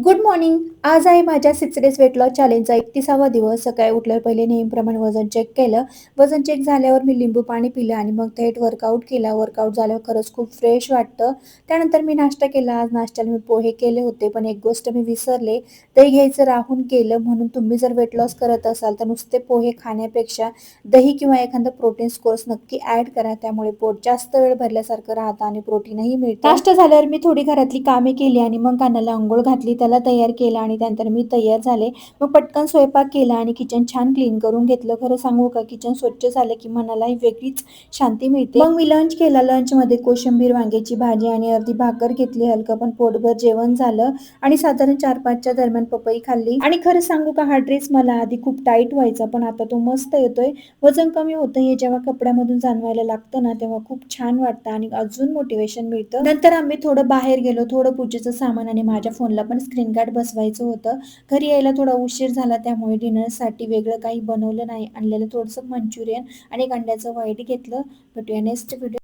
Good morning. आज आहे माझ्या 6 डेज वेट लॉस चॅलेंजचा 31वा दिवस. सकाळी उठल्यावर पहिले नेहमीप्रमाणे वजन चेक केलं. वजन चेक झाल्यावर मी लिंबू पाणी पिलं आणि मग थेट वर्कआउट केला. वर्कआउट झाल्यावर खरंच खूप फ्रेश वाटतं. त्यानंतर मी नाश्ता केला. आज नाश्त्याला मी पोहे केले होते, पण एक गोष्ट मी विसरले. दही घ्यायचं राहून गेलं. म्हणून तुम्ही जर वेट लॉस करत असाल तर नुसते पोहे खाण्यापेक्षा दही किंवा एखादा प्रोटीन कोर्स नक्की ॲड करा. त्यामुळे पोट जास्त वेळ भरल्यासारखं राहतं आणि प्रोटीनही मिळतं. नाश्ता झाल्यावर मी थोडी घरातली कामे केली आणि मग कानाला अंघोळ घातली. त्याला तयार केलं आणि त्यानंतर मी तयार झाले. मग पटकन स्वयंपाक केला आणि किचन छान क्लीन करून घेतलं. खरं सांगू का, किचन स्वच्छ झालं की मनालाही वेगळीच शांती मिळते. मग मी लंच केला. लंचमध्ये कोशिंबीर, वांग्याची भाजी आणि अर्धी भाकर घेतली. हलकं पण पोटभर जेवण झालं आणि साधारण 4-5च्या दरम्यान पपई खाल्ली. आणि खरं सांगू का, हा ड्रेस मला आधी खूप टाईट व्हायचा, पण आता तो मस्त येतोय. वजन कमी होतं हे जेव्हा कपड्यामधून जाणवायला लागतं ना, तेव्हा खूप छान वाटतं आणि अजून मोटिवेशन मिळतं. नंतर आम्ही थोडं बाहेर गेलो. थोडं पूजेचं सामान आणि माझ्या फोनला पण स्क्रीन गार्ड बसवायचं होतं. घरी यायला थोडा उशीर झाला, त्यामुळे डिनरसाठी वेगळं काही बनवलं नाही. आणलेलं थोडंसं मंचुरियन आणि एक अंड्याचं व्हाईट घेतलं. भेटूया नेक्स्ट व्हिडिओ.